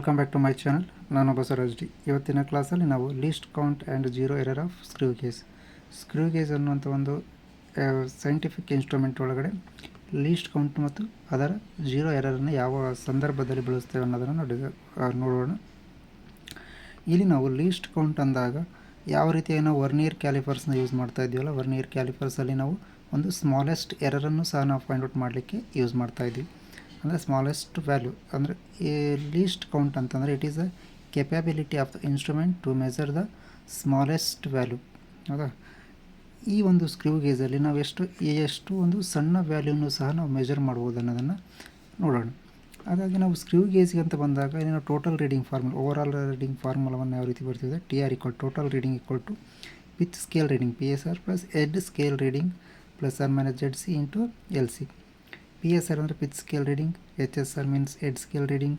Welcome back to my channel. ನಾನು Basavaraj D. ಇವತ್ತಿನ ಕ್ಲಾಸಲ್ಲಿ ನಾವು least count and zero error of screw gauge ಅನ್ನುವಂಥ ಒಂದು ಸೈಂಟಿಫಿಕ್ ಇನ್ಸ್ಟ್ರೂಮೆಂಟ್ ಒಳಗಡೆ ಲೀಸ್ಟ್ ಕೌಂಟ್ ಮತ್ತು ಅದರ ಜೀರೋ ಎರರನ್ನು ಯಾವ ಸಂದರ್ಭದಲ್ಲಿ ಬಳಸ್ತೇವೆ ಅನ್ನೋದನ್ನು ನೋಡೋಣ. ಇಲ್ಲಿ ನಾವು ಲೀಸ್ಟ್ ಕೌಂಟ್ ಅಂದಾಗ ಯಾವ ರೀತಿಯಾಗಿ ನಾವು ವರ್ನಿಯರ್ ಕ್ಯಾಲಿಪರ್ಸ್ನ ಯೂಸ್ ಮಾಡ್ತಾ ಇದ್ದೀವಲ್ಲ, ವರ್ನಿಯರ್ ಕ್ಯಾಲಿಪರ್ಸಲ್ಲಿ ನಾವು ಒಂದು ಸ್ಮಾಲೆಸ್ಟ್ ಎರರನ್ನು ಸಹ ನಾವು ಫೈಂಡ್ ಔಟ್ ಮಾಡಲಿಕ್ಕೆ ಯೂಸ್ ಮಾಡ್ತಾಯಿದ್ವಿ. ಅಂದರೆ ಸ್ಮಾಲೆಸ್ಟ್ ವ್ಯಾಲ್ಯೂ ಅಂದರೆ ಲೀಸ್ಟ್ ಕೌಂಟ್ ಅಂತಂದರೆ it is a capability of the instrument to measure the smallest value. ಹೌದಾ? ಈ ಒಂದು ಸ್ಕ್ರೂ ಗೇಜಲ್ಲಿ ನಾವು ಎಷ್ಟು ಒಂದು ಸಣ್ಣ ವ್ಯಾಲ್ಯೂನು ಸಹ ನಾವು ಮೆಜರ್ ಮಾಡ್ಬೋದು ಅನ್ನೋದನ್ನು ನೋಡೋಣ. ಹಾಗಾಗಿ ನಾವು ಸ್ಕ್ರೂ ಗೇಜ್ಗೆ ಅಂತ ಬಂದಾಗ ಇಲ್ಲಿ ನಾವು total reading formula, over reading ಫಾರ್ಮುಲಾವನ್ನು ಯಾವ ರೀತಿ ಬರ್ತಿದೆ, TR total reading = pitch scale reading PSR plus head scale reading plus or minus ZC into LC. PSR ಅಂದರೆ pitch scale reading, HSR means head scale reading,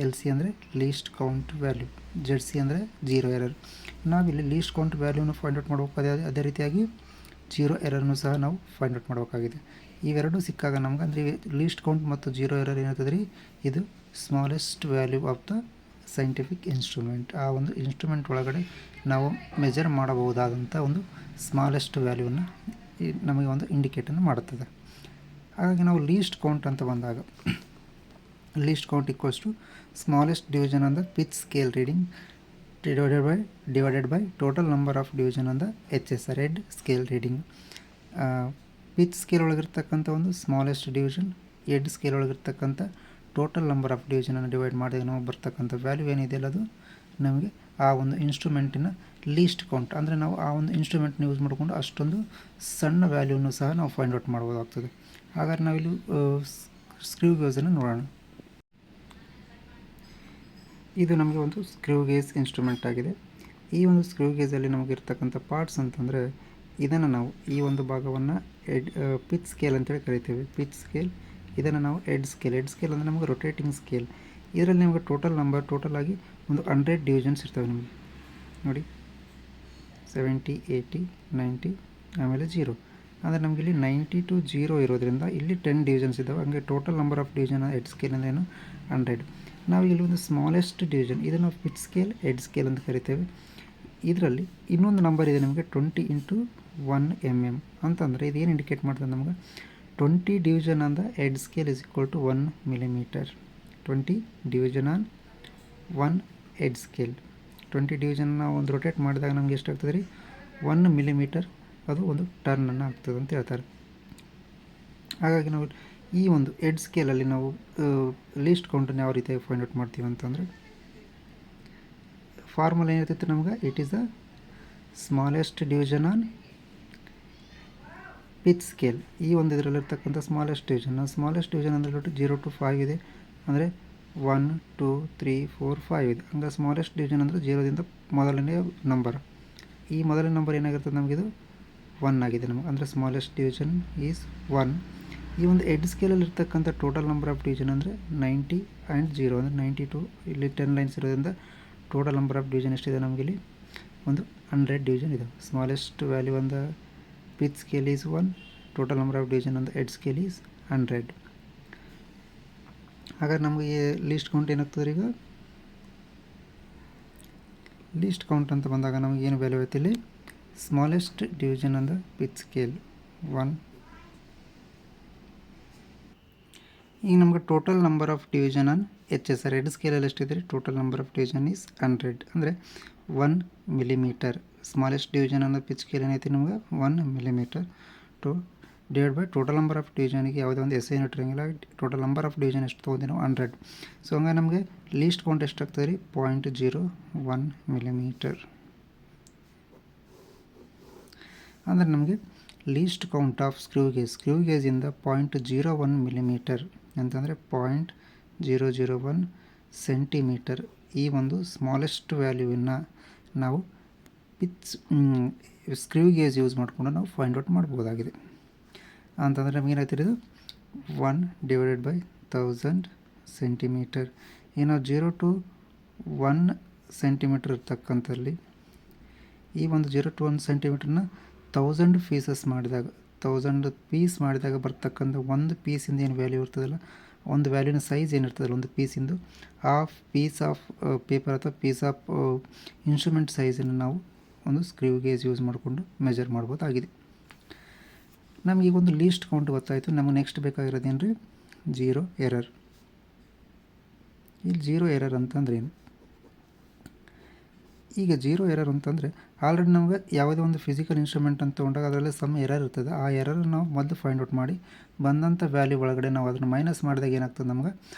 LC ಅಂದರೆ least count value, ZC ಅಂದರೆ zero error. ನಾವಿಲ್ಲಿ least count ವ್ಯಾಲ್ಯೂನು find out ಮಾಡಬೇಕು, ಅದೇ ರೀತಿಯಾಗಿ zero ಎರರ್ನು ಸಹ ನಾವು ಫೈಂಡ್ ಔಟ್ ಮಾಡಬೇಕಾಗಿದೆ. ಇವೆರಡೂ ಸಿಕ್ಕಾಗ ನಮ್ಗೆ ಅಂದರೆ ಲೀಸ್ಟ್ ಕೌಂಟ್ ಮತ್ತು ಜೀರೋ ಎರರ್ ಏನಾಗ್ತದೆ ರೀ, ಇದು smallest value of the scientific instrument. ಆ ಒಂದು ಇನ್ಸ್ಟ್ರೂಮೆಂಟ್ ಒಳಗಡೆ ನಾವು ಮೆಜರ್ ಮಾಡಬಹುದಾದಂಥ ಒಂದು ಸ್ಮಾಲೆಸ್ಟ್ ವ್ಯಾಲ್ಯೂವನ್ನು ನಮಗೆ ಒಂದು ಇಂಡಿಕೇಟನ್ನು ಮಾಡುತ್ತದೆ. ಹಾಗಾಗಿ ನಾವು ಲೀಸ್ಟ್ ಕೌಂಟ್ ಅಂತ ಬಂದಾಗ least count = smallest division on the pitch scale reading divided by total number of division on the HSR head scale reading. Pitch scale ಒಳಗಿರ್ತಕ್ಕಂಥ ಒಂದು ಸ್ಮಾಲೆಸ್ಟ್ ಡಿವಿಷನ್, ಹೆಡ್ ಸ್ಕೇಲ್ ಒಳಗಿರ್ತಕ್ಕಂಥ ಟೋಟಲ್ ನಂಬರ್ ಆಫ್ ಡಿವಿಷನನ್ನು divide ಮಾಡಿದಾಗ ನಾವು ಬರ್ತಕ್ಕಂಥ value ಏನಿದೆಯಲ್ಲ ಅದು ನಮಗೆ ಆ ಒಂದು ಇನ್ಸ್ಟ್ರೂಮೆಂಟಿನ ಲೀಸ್ಟ್ ಕೌಂಟ್. ಅಂದರೆ ನಾವು ಆ ಒಂದು ಇನ್ಸ್ಟ್ರೂಮೆಂಟ್ನ ಯೂಸ್ ಮಾಡಿಕೊಂಡು ಅಷ್ಟೊಂದು ಸಣ್ಣ ವ್ಯಾಲ್ಯೂನು ಸಹ ನಾವು ಫೈಂಡ್ ಔಟ್ ಮಾಡ್ಬೋದಾಗ್ತದೆ. ಹಾಗಾದ್ರೆ ನಾವಿಲ್ಲಿ ಸ್ಕ್ರೂ ಗೇಜನ್ನು ನೋಡೋಣ. ಇದು ನಮಗೆ ಒಂದು ಸ್ಕ್ರೂ ಗೇಜ್ ಇನ್ಸ್ಟ್ರೂಮೆಂಟ್ ಆಗಿದೆ. ಈ ಒಂದು ಸ್ಕ್ರೂ ಗೇಜಲ್ಲಿ ನಮಗಿರ್ತಕ್ಕಂಥ ಪಾರ್ಟ್ಸ್ ಅಂತಂದರೆ ಇದನ್ನು ನಾವು ಈ ಒಂದು ಭಾಗವನ್ನು ಪಿಚ್ ಸ್ಕೇಲ್ ಅಂತೇಳಿ ಕರಿತೀವಿ. ಪಿಚ್ ಸ್ಕೇಲ್, ಇದನ್ನು ನಾವು ಹೆಡ್ ಸ್ಕೇಲ್ ಅಂದರೆ ನಮಗೆ ರೊಟೇಟಿಂಗ್ ಸ್ಕೇಲ್. ಇದರಲ್ಲಿ ನಿಮಗೆ ಟೋಟಲ್ ಆಗಿ ಒಂದು 100 ಡಿವಿಷನ್ಸ್ ಇರ್ತವೆ ನಿಮಗೆ ನೋಡಿ, 70, 80, 90 ಆಮೇಲೆ 0. ಅಂದರೆ ನಮಗೆ ಇಲ್ಲಿ 90 to 0 ಇರೋದ್ರಿಂದ ಇಲ್ಲಿ 10 ಡಿವಿಷನ್ಸ್ ಇದ್ದಾವೆ. ಹಂಗೆ total number of division head scale ಅಂದ್ರೇನು 100. ನಾವು ಇಲ್ಲಿ ಒಂದು ಸ್ಮಾಲೆಸ್ಟ್ ಡಿವಿಷನ್, ಇದನ್ನು ಪಿಚ್ ಸ್ಕೇಲ್ ಹೆಡ್ ಸ್ಕೇಲ್ ಅಂತ ಕರಿತೇವೆ. ಇದರಲ್ಲಿ ಇನ್ನೊಂದು ನಂಬರ್ ಇದೆ ನಿಮಗೆ 20 × 1 mm ಅಂತಂದರೆ ಇದೇನು ಇಂಡಿಕೇಟ್ ಮಾಡ್ತದೆ ನಮಗೆ, 20 division on the head scale = 1 millimeter. 20 division on 1 head scale, 20 division ನಾವು ಒಂದು ರೊಟೇಟ್ ಮಾಡಿದಾಗ ನಮಗೆ ಎಷ್ಟಾಗ್ತದೆ ರೀ, 1 millimeter ಅದು ಒಂದು ಟರ್ನನ್ನು ಆಗ್ತದೆ ಅಂತ ಹೇಳ್ತಾರೆ. ಹಾಗಾಗಿ ನಾವು ಈ ಒಂದು ಹೆಡ್ ಸ್ಕೇಲಲ್ಲಿ ನಾವು ಲೀಸ್ಟ್ ಕೌಂಟನ್ನು ಯಾವ ರೀತಿಯಾಗಿ ಫೈಂಡ್ ಔಟ್ ಮಾಡ್ತೀವಿ ಅಂತಂದರೆ ಫಾರ್ಮುಲಾ ಏನಿರ್ತೈತೆ ನಮ್ಗೆ, it is the smallest division on pitch scale. ಈ ಒಂದು ಇದರಲ್ಲಿರ್ತಕ್ಕಂಥ ಸ್ಮಾಲೆಸ್ಟ್ ಡಿವಿಷನ್ ಅಂದರೆ 0 to 5 ಇದೆ, ಅಂದರೆ 1 2 3 4 5 ಇದೆ. ಹಂಗೆ ಸ್ಮಾಲೆಸ್ಟ್ ಡಿವಿಷನ್ ಅಂದರೆ 0ದಿಂದ ಮೊದಲನೇ ನಂಬರ್. ಈ ಮೊದಲನೇ ನಂಬರ್ ಏನಾಗಿರ್ತದೆ ನಮಗಿದು 1 ಆಗಿದೆ ನಮಗೆ, ಅಂದರೆ ಸ್ಮಾಲೆಸ್ಟ್ ಡಿವಿಷನ್ ಈಸ್ 1. ಈ ಒಂದು ಹೆಡ್ ಸ್ಕೇಲಲ್ಲಿ ಇರ್ತಕ್ಕಂಥ ಟೋಟಲ್ ನಂಬರ್ ಆಫ್ ಡಿವಿಷನ್ ಅಂದರೆ 90 ಆ್ಯಂಡ್ 0 ಅಂದರೆ 92. ಇಲ್ಲಿ 10 ಲೈನ್ಸ್ ಇರೋದ್ರಿಂದ ಟೋಟಲ್ ನಂಬರ್ ಆಫ್ ಡಿವಿಷನ್ ಎಷ್ಟಿದೆ ನಮಗೆ ಇಲ್ಲಿ ಒಂದು 100 ಡಿವಿಷನ್ ಇದೆ. Smallest value on the pitch scale is 1, total number of division on the head scale is 100. ಹಾಗಾದ್ರೆ ನಮಗೆ ಲೀಸ್ಟ್ ಕೌಂಟ್ ಏನಾಗ್ತದೆ ಈಗ, ಲೀಸ್ಟ್ ಕೌಂಟ್ ಅಂತ ಬಂದಾಗ ನಮಗೆ ಏನು ವ್ಯಾಲ್ಯೂ ಐತೆ ಇಲ್ಲಿ, smallest division on the pitch scale 1. ಈಗ ನಮಗೆ total number of division on HSR head ಸ್ಕೇಲಲ್ಲಿ ಎಷ್ಟಿದೆ, total number of division is 100, ಅಂದರೆ 1 millimeter. Smallest division on the pitch scale ಏನೈತಿ ನಮಗೆ 1 millimeter divide by total number of ಡಿವಿಷನ್ಗೆ ಯಾವುದೇ ಒಂದು SI ಯೂನಿಟ್ ಇರೋಂಗಿಲ್ಲ, ಟೋಟಲ್ ನಂಬರ್ ಆಫ್ ಡಿವಿಷನ್ ಎಷ್ಟು ತೊಗೊಂಡು ನಾವು 100. ಸೊ ಹಂಗೆ ನಮಗೆ ಲೀಸ್ಟ್ ಕೌಂಟ್ ಎಷ್ಟಾಗ್ತದೆ ರೀ, 0.01 millimeter. ಅಂದರೆ ನಮಗೆ ಲೀಸ್ಟ್ ಕೌಂಟ್ ಆಫ್ ಸ್ಕ್ರೂ ಗೇಜಿಂದ 0.01 millimeter ಅಂತಂದರೆ 0.001 centimeter. ಈ ಒಂದು ಸ್ಮಾಲೆಸ್ಟ್ ವ್ಯಾಲ್ಯೂವನ್ನು ನಾವು ಸ್ಕ್ರೂ ಗೇಜ್ ಯೂಸ್ ಮಾಡಿಕೊಂಡು ನಾವು ಫೈಂಡ್ ಔಟ್ ಮಾಡ್ಬೋದಾಗಿದೆ. ಅಂತಂದರೆ ನಮಗೆ ಏನಾಗ್ತಿರೋದು 1/1000 ಸೆಂಟಿಮೀಟರ್. ಏನೋ 0 to 1 ಸೆಂಟಿಮೀಟರ್ ಇರ್ತಕ್ಕಂಥಲ್ಲಿ ಈ ಒಂದು 0 to 1 ಸೆಂಟಿಮೀಟರ್ನ 1000 ಪೀಸಸ್ ಮಾಡಿದಾಗ 1000 ಪೀಸ್ ಮಾಡಿದಾಗ ಬರ್ತಕ್ಕಂಥ ಒಂದು ಪೀಸಿಂದ ಏನು ವ್ಯಾಲ್ಯೂ ಇರ್ತದಲ್ಲ ಒಂದು ವ್ಯಾಲ್ಯೂನ ಸೈಜ್ ಏನಿರ್ತದಲ್ಲ ಒಂದು ಪೀಸಿಂದು ಆ ಪೀಸ್ ಆಫ್ ಪೇಪರ್ ಅಥವಾ ಪೀಸ್ ಆಫ್ ಇನ್ಸ್ಟ್ರೂಮೆಂಟ್ ಸೈಜನ್ನು ನಾವು ಒಂದು ಸ್ಕ್ರೀವ್ ಗೇಜ್ ಯೂಸ್ ಮಾಡಿಕೊಂಡು ಮೆಜರ್ ಮಾಡ್ಬೋದಾಗಿದೆ. ನಮಗೀಗ ಒಂದು ಲೀಸ್ಟ್ ಕೌಂಟ್ ಗೊತ್ತಾಯಿತು. ನಮಗೆ ನೆಕ್ಸ್ಟ್ ಬೇಕಾಗಿರೋದೇನು ರೀ, ಜೀರೋ ಎರರ್. ಇಲ್ಲಿ ಜೀರೋ ಎರರ್ ಅಂತಂದ್ರೆ ಏನು? ಈಗ ಜೀರೋ ಎರರ್ ಅಂತಂದರೆ ಆಲ್ರೆಡಿ ನಮಗೆ ಯಾವುದೇ ಒಂದು ಫಿಸಿಕಲ್ ಇನ್ಸ್ಟ್ರೂಮೆಂಟ್ ಅಂತ ತೊಗೊಂಡಾಗ ಅದರಲ್ಲಿ ಸಮ್ ಎರರ್ ಇರ್ತದೆ. ಆ ಎರರ್ ನಾವು ಮೊದಲು ಫೈಂಡ್ ಔಟ್ ಮಾಡಿ ಬಂದಂಥ ವ್ಯಾಲ್ಯೂ ಒಳಗಡೆ ನಾವು ಅದನ್ನು ಮೈನಸ್ ಮಾಡಿದಾಗ ಏನಾಗ್ತದೆ, ನಮಗೆ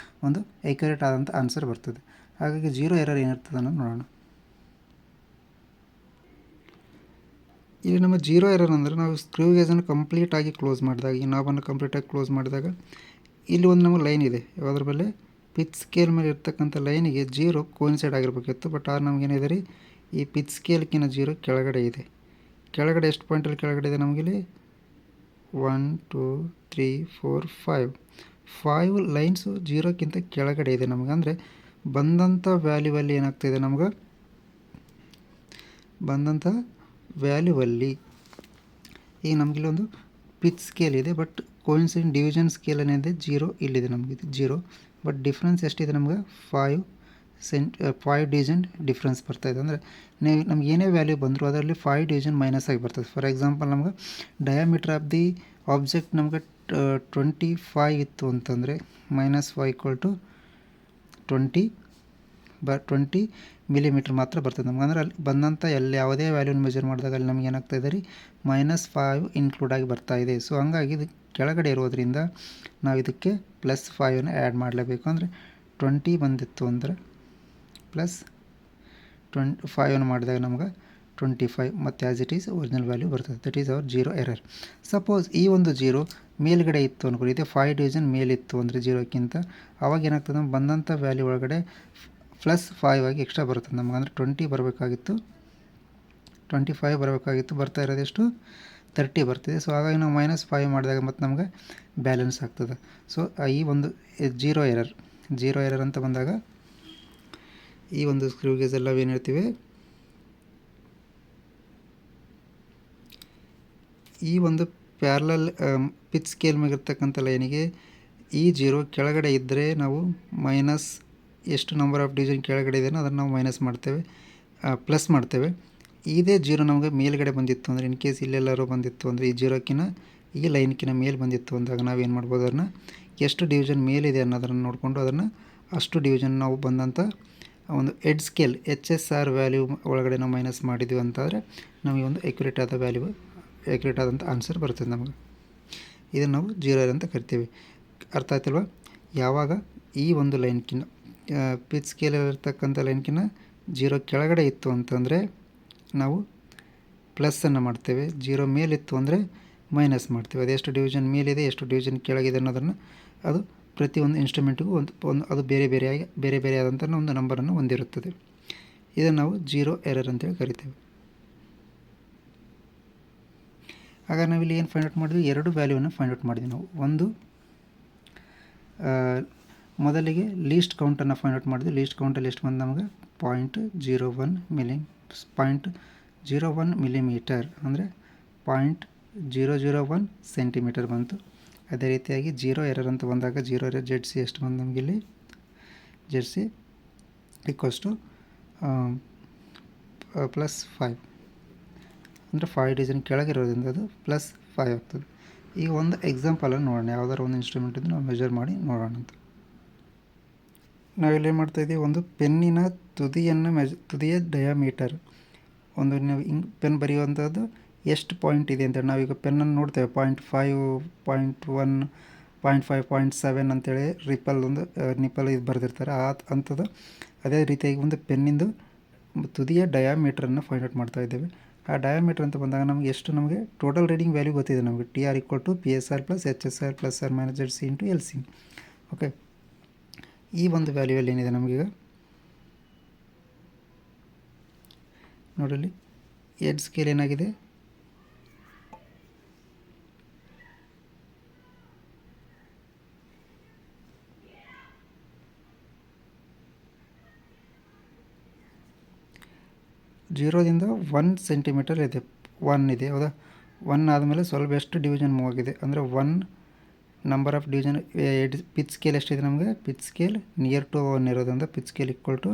ಒಂದು ಎಕ್ಯುರೇಟ್ ಆದಂಥ ಆನ್ಸರ್ ಬರ್ತದೆ. ಹಾಗಾಗಿ ಜೀರೋ ಎರರ್ ಏನಿರ್ತದೆ ಅನ್ನೋದು ನೋಡೋಣ. ಇಲ್ಲಿ ನಮ್ಮ ಜೀರೋ ಎರರ್ ಅಂದರೆ ನಾವು ಸ್ಕ್ರೀವ್ ಗೇಜನ್ನು ಕಂಪ್ಲೀಟಾಗಿ ಕ್ಲೋಸ್ ಮಾಡಿದಾಗ, ಈ ನಾಬನ್ನು ಕಂಪ್ಲೀಟಾಗಿ ಕ್ಲೋಸ್ ಮಾಡಿದಾಗ ಇಲ್ಲಿ ಒಂದು ನಮಗೆ ಲೈನ್ ಇದೆ. ಯಾವುದ್ರ ಮೇಲೆ ಪಿಚ್ ಸ್ಕೇಲ್ ಮೇಲೆ ಇರ್ತಕ್ಕಂಥ ಲೈನಿಗೆ ಜೀರೋ ಕೋಯಿನ್ಸೈಡ್ ಆಗಿರಬೇಕಿತ್ತು. ಬಟ್ ಆರು ನಮಗೇನಿದೆ ರೀ, ಈ ಪಿಚ್ ಸ್ಕೇಲ್ಕಿನ ಜೀರೋ ಕೆಳಗಡೆ ಇದೆ. ಕೆಳಗಡೆ ಎಷ್ಟು ಪಾಯಿಂಟಲ್ಲಿ ಕೆಳಗಡೆ ಇದೆ ನಮಗಿಲ್ಲಿ? 1 2 3 4 5 ಲೈನ್ಸು ಜೀರೋಕ್ಕಿಂತ ಕೆಳಗಡೆ ಇದೆ ನಮಗೆ. ಅಂದರೆ ಬಂದಂಥ ವ್ಯಾಲ್ಯೂವಲ್ಲಿ ಏನಾಗ್ತಾಯಿದೆ ನಮ್ಗೆ, ಬಂದಂಥ ವ್ಯಾಲ್ಯೂವಲ್ಲಿ ಈಗ ನಮಗಿಲ್ಲೊಂದು ಪಿಚ್ ಸ್ಕೇಲ್ ಇದೆ. ಬಟ್ ಕೋಯಿನ್ಸೈಡ್ ಡಿವಿಷನ್ ಸ್ಕೇಲ್ ಏನಿದೆ ಜೀರೋ ಇಲ್ಲಿದೆ, ನಮಗಿದೆ ಜೀರೋ. ಬಟ್ ಡಿಫ್ರೆನ್ಸ್ ಎಷ್ಟಿದೆ ನಮ್ಗೆ? 5 ಡಿವಿಷನ್ ಡಿಫ್ರೆನ್ಸ್ ಬರ್ತಾಯಿದೆ. ಅಂದರೆ ನೀವು ನಮ್ಗೆ ಏನೇ ವ್ಯಾಲ್ಯೂ ಬಂದರೂ ಅದರಲ್ಲಿ 5 ಡಿವಿಷನ್ ಮೈನಸ್ ಆಗಿ ಬರ್ತದೆ. ಫಾರ್ ಎಕ್ಸಾಂಪಲ್ ನಮ್ಗೆ ಡಯಾಮೀಟ್ರ್ ಆಫ್ ದಿ ಆಬ್ಜೆಕ್ಟ್ ನಮ್ಗೆ 25 ಇತ್ತು ಅಂತಂದರೆ -5 = 20 ಮಿಲಿಮೀಟ್ರ್ ಮಾತ್ರ ಬರ್ತದೆ ನಮ್ಗೆ. ಅಂದರೆ ಅಲ್ಲಿ ಬಂದಂಥ ಯಾವುದೇ ವ್ಯಾಲ್ಯೂನ ಮೆಜರ್ ಮಾಡಿದಾಗ ಅಲ್ಲಿ ನಮ್ಗೆ ಏನಾಗ್ತಾಯಿದೆ ರೀ, -5 ಇನ್ಕ್ಲೂಡ್ ಆಗಿ ಬರ್ತಾಯಿದೆ. ಸೊ ಹಂಗಾಗಿ ಇದು ಕೆಳಗಡೆ ಇರೋದ್ರಿಂದ ನಾವು ಇದಕ್ಕೆ +5 ಆ್ಯಡ್ ಮಾಡಲೇಬೇಕು. ಅಂದರೆ 20 ಬಂದಿತ್ತು ಅಂದರೆ +5 ಮಾಡಿದಾಗ ನಮ್ಗೆ 25 ಮತ್ತು as it is original value ಬರ್ತದೆ. That is our zero error. Suppose ಈ ಒಂದು ಜೀರೋ ಮೇಲ್ಗಡೆ ಇತ್ತು ಅನ್ಕೊಳ್ಳಿ, ಇದೆ 5 ಡಿವಿಷನ್ ಮೇಲಿತ್ತು ಅಂದರೆ ಜೀರೋಕ್ಕಿಂತ, ಆವಾಗ ಏನಾಗ್ತದೆ, ಬಂದಂಥ ವ್ಯಾಲ್ಯೂ ಒಳಗಡೆ +5 ಆಗಿ ಎಕ್ಸ್ಟ್ರಾ ಬರ್ತದೆ ನಮ್ಗೆ. ಅಂದರೆ 20 ಬರಬೇಕಾಗಿತ್ತು, 25 ಬರಬೇಕಾಗಿತ್ತು, ಬರ್ತಾ ಇರೋದೆಷ್ಟು 30 ಬರ್ತಿದೆ. ಸೊ ಹಾಗಾಗಿ ನಾವು -5 ಮಾಡಿದಾಗ ಮತ್ತು ನಮ್ಗೆ ಬ್ಯಾಲೆನ್ಸ್ ಆಗ್ತದೆ. ಸೊ ಈ ಒಂದು ಜೀರೋ ಎರರ್ ಅಂತ ಬಂದಾಗ ಈ ಒಂದು ಸ್ಕ್ರೀವ್ ಗೇಜ್ ಎಲ್ಲ ಏನು ಹೇಳ್ತೀವಿ, ಈ ಒಂದು ಪ್ಯಾರಲಲ್ ಪಿಚ್ ಸ್ಕೇಲ್ ಮೇಲಿರ್ತಕ್ಕಂಥ ಲೈನಿಗೆ ಈ ಜೀರೋ ಕೆಳಗಡೆ ಇದ್ದರೆ ನಾವು ಮೈನಸ್ ಎಷ್ಟು ನಂಬರ್ ಆಫ್ ಡಿವಿಷನ್ ಕೆಳಗಡೆ ಇದೆಯೋ ಅದನ್ನು ನಾವು ಮೈನಸ್ ಮಾಡ್ತೇವೆ, ಪ್ಲಸ್ ಮಾಡ್ತೇವೆ. ಇದೇ ಜೀರೋ ನಮಗೆ ಮೇಲ್ಗಡೆ ಬಂದಿತ್ತು ಅಂದರೆ, ಇನ್ ಕೇಸ್ ಇಲ್ಲೆಲ್ಲರೂ ಬಂದಿತ್ತು ಅಂದರೆ ಈ ಜೀರೋಕ್ಕಿಂತ ಈ ಲೈನ್ಕಿನ ಮೇಲೆ ಬಂದಿತ್ತು ಅಂದಾಗ ನಾವೇನು ಮಾಡ್ಬೋದು, ಅದನ್ನು ಎಷ್ಟು ಡಿವಿಷನ್ ಮೇಲಿದೆ ಅನ್ನೋದನ್ನು ನೋಡಿಕೊಂಡು ಅದನ್ನು ಅಷ್ಟು ಡಿವಿಷನ್ ನಾವು ಬಂದಂಥ ಒಂದು ಎಡ್ ಸ್ಕೇಲ್ HSR ವ್ಯಾಲ್ಯೂ ಒಳಗಡೆ ನಾವು ಮೈನಸ್ ಮಾಡಿದ್ವಿ ಅಂತಂದರೆ ನಮಗೆ ಒಂದು ಎಕ್ಯುರೇಟ್ ಆದಂಥ ಆನ್ಸರ್ ಬರ್ತದೆ ನಮಗೆ. ಇದನ್ನು ನಾವು ಜೀರೋ ಎರರ್ ಅಂತ ಕರಿತೀವಿ. ಅರ್ಥ ಆಯ್ತಲ್ವ? ಯಾವಾಗ ಈ ಒಂದು ಲೈನ್ಕಿನ್ನ ಪಿಚ್ ಸ್ಕೇಲಲ್ಲಿರ್ತಕ್ಕಂಥ ಲೈನ್ಕಿನ್ನ ಜೀರೋ ಕೆಳಗಡೆ ಇತ್ತು ಅಂತಂದರೆ ನಾವು ಪ್ಲಸ್ಸನ್ನು ಮಾಡ್ತೇವೆ, ಜೀರೋ ಮೇಲಿತ್ತು ಅಂದರೆ ಮೈನಸ್ ಮಾಡ್ತೇವೆ. ಅದೆಷ್ಟು ಡಿವಿಷನ್ ಮೇಲಿದೆ ಎಷ್ಟು ಡಿವಿಷನ್ ಕೆಳಗಿದೆ ಅನ್ನೋದನ್ನು ಅದು ಪ್ರತಿಯೊಂದು ಇನ್ಸ್ಟ್ರೂಮೆಂಟಿಗೂ ಒಂದು ಅದು ಬೇರೆ ಆದಂಥ ಒಂದು ನಂಬರನ್ನು ಹೊಂದಿರುತ್ತದೆ. ಇದನ್ನು ನಾವು ಜೀರೋ ಎರರ್ ಅಂತೇಳಿ ಕರಿತೇವೆ. ಆಗ ನಾವಿಲ್ಲಿ ಏನು ಫೈಂಡ್ ಔಟ್ ಮಾಡಿದ್ವಿ, ಎರಡು ವ್ಯಾಲ್ಯೂವನ್ನು ಫೈಂಡ್ ಔಟ್ ಮಾಡಿದ್ವಿ ನಾವು. ಒಂದು ಮೊದಲಿಗೆ ಲೀಸ್ಟ್ ಕೌಂಟನ್ನು ಫೈಂಡ್ ಔಟ್ ಮಾಡಿದ್ವಿ. ಲೀಸ್ಟ್ ಕೌಂಟಲ್ಲಿ ಎಷ್ಟು ಬಂದು ನಮಗೆ 0.01 ಮಿಲಿಮೀಟರ್ ಅಂದರೆ 0.001 ಸೆಂಟಿಮೀಟರ್ ಬಂತು. ಅದೇ ರೀತಿಯಾಗಿ ಜೀರೋ ಎರರ್ ಅಂತ ಬಂದಾಗ ಜೀರೋ ಎರರ್ ZC ಎಷ್ಟು ಬಂದು ನಮಗಿಲ್ಲಿ, ZC = +5 ಅಂದರೆ 5 ಡಿವಿಷನ್ ಕೆಳಗಿರೋದ್ರಿಂದ ಅದು +5 ಆಗ್ತದೆ. ಈಗ ಒಂದು ಎಕ್ಸಾಂಪಲನ್ನು ನೋಡೋಣ, ಯಾವುದಾದ್ರು ಒಂದು ಇನ್ಸ್ಟ್ರೂಮೆಂಟಿಂದ ನಾವು ಮೆಜರ್ ಮಾಡಿ ನೋಡೋಣ ಅಂತ. ನಾವಿಲ್ಲಿ ಏನು ಮಾಡ್ತಾಯಿದ್ದೀವಿ, ಒಂದು ಪೆನ್ನಿನ ತುದಿಯ ಡಯಾಮೀಟರ್, ಒಂದು ನಾವು ಪೆನ್ ಬರೆಯುವಂಥದ್ದು ಎಷ್ಟು ಪಾಯಿಂಟ್ ಇದೆ ಅಂತೇಳಿ ನಾವೀಗ ಪೆನ್ನನ್ನು ನೋಡ್ತೇವೆ. 0.5 0.1 0.5 0.7 ಅಂತೇಳಿ ನಿಪ್ಪಲ್ ಇದು ಬರೆದಿರ್ತಾರೆ ಅಂಥದ್ದು. ಅದೇ ರೀತಿಯಾಗಿ ಒಂದು ಪೆನ್ನಿಂದು ತುದಿಯ ಡಯಾಮೀಟ್ರನ್ನು ಫೈಂಡ್ ಔಟ್ ಮಾಡ್ತಾ ಇದ್ದೇವೆ. ಆ ಡಯಾಮೀಟ್ರ್ ಅಂತ ಬಂದಾಗ ನಮಗೆ ಟೋಟಲ್ ರೀಡಿಂಗ್ ವ್ಯಾಲ್ಯೂ ಗೊತ್ತಿದೆ ನಮಗೆ, TR = PSR + HSR ± ZC × LC. Okay, ಈ ಒಂದು ವ್ಯಾಲ್ಯೂಯಲ್ಲಿ ಏನಿದೆ ನಮಗೀಗ ನೋಡಲಿ, ಎಡ್ ಸ್ಕೇಲ್ ಏನಾಗಿದೆ, ಜೀರೋದಿಂದ 1 ಸೆಂಟಿಮೀಟರ್ ಇದೆ, 1 ಇದೆ ಹೌದಾ. 1 ಆದಮೇಲೆ ಸ್ವಲ್ಪ ಎಷ್ಟು ಡಿವಿಷನ್ ಮೂವ್ ಆಗಿದೆ ಅಂದರೆ 1 number of division pitch scale ಎಷ್ಟಿದೆ ನಮಗೆ, ಪಿಚ್ ಸ್ಕೇಲ್ ನಿಯರ್ ಟು 1 ಇರೋದ್ರಿಂದ ಪಿಚ್ ಸ್ಕೇಲ್ ಈಕ್ವಲ್ ಟು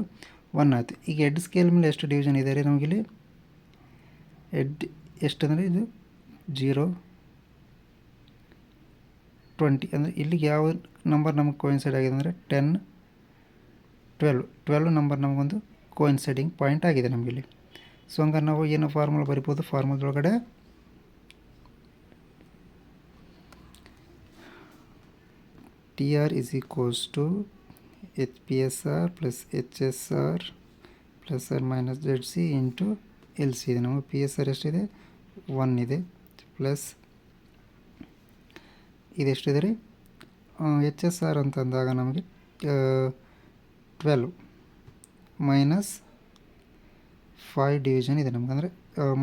1 ಆಯಿತು. ಈಗ ಹೆಡ್ ಸ್ಕೇಲ್ ಮೇಲೆ ಎಷ್ಟು ಡಿವಿಷನ್ ಇದೆ ರೀ ನಮಗಿಲ್ಲಿ, ಹೆಡ್ ಎಷ್ಟಂದರೆ ಇದು 0, 20 ಅಂದರೆ ಇಲ್ಲಿಗೆ ಯಾವ ನಂಬರ್ ನಮಗೆ ಕೋಯಿನ್ಸೈಡ್ ಆಗಿದೆ ಅಂದರೆ 10, 12 ನಂಬರ್ ನಮಗೊಂದು ಕೋಯಿನ್ಸೈಡಿಂಗ್ ಪಾಯಿಂಟ್ ಆಗಿದೆ ನಮಗಿಲ್ಲಿ. ಸೊ ಹಂಗಾರೆ ನಾವು ಏನು ಫಾರ್ಮುಲಾ ಬರಿಬೋದು, ಫಾರ್ಮುಲಾದೊಳಗಡೆ TR is equals to HPSR plus HSR plus or minus ZC into LC ಇದೆ. ನಮಗೆ PSR ಎಷ್ಟಿದೆ, 1 ಇದೆ, ಪ್ಲಸ್ ಇದೆಷ್ಟಿದೆ ರೀ, HSR ಅಂತಂದಾಗ ನಮಗೆ 12 ಮೈನಸ್ 5 ಡಿವಿಷನ್ ಇದೆ ನಮ್ಗೆ, ಅಂದರೆ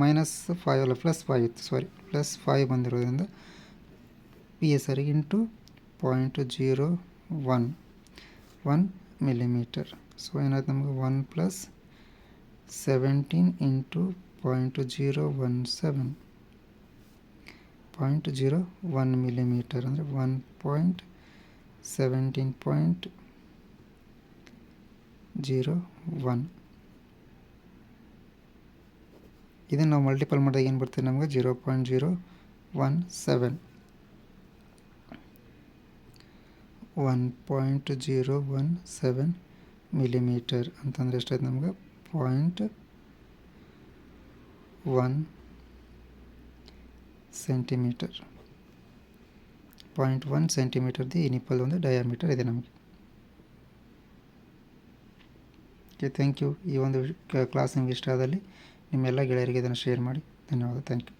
-5 ಅಲ್ಲ +5 ಇತ್ತು, ಸಾರಿ +5 ಬಂದಿರೋದ್ರಿಂದ PSR ಇಂಟು 0.01 ಮಿಲಿಮೀಟರ್. ಸೊ ಏನಾಯ್ತು ನಮಗೆ 1 + 17 ಇಂಟು 0.01 ಮಿಲಿಮೀಟರ್ ಅಂದರೆ 1.17.01. ಇದನ್ನು ನಾವು ಮಲ್ಟಿಪಲ್ ಮಾಡಿದಾಗ ಏನು ಬರ್ತದೆ ನಮಗೆ 0.017 1.017 ಮಿಲಿಮೀಟರ್ ಅಂತಂದರೆ ಎಷ್ಟಾಯ್ತು ನಮ್ಗೆ 0.1 ಸೆಂಟಿಮೀಟರ್. 0.1 ಸೆಂಟಿಮೀಟರ್ದು ಈ ನಿಪ್ಪಲ್ ಒಂದು ಡಯಾಮೀಟರ್ ಇದೆ ನಮಗೆ. Okay, thank you. ಈ ಒಂದು ಕ್ಲಾಸ್ ನಿಮ್ಗೆ ಇಷ್ಟ ಆದಲ್ಲಿ ನಿಮ್ಮೆಲ್ಲ ಗೆಳೆಯರಿಗೆ ಇದನ್ನು ಶೇರ್ ಮಾಡಿ. ಧನ್ಯವಾದ. Thank you.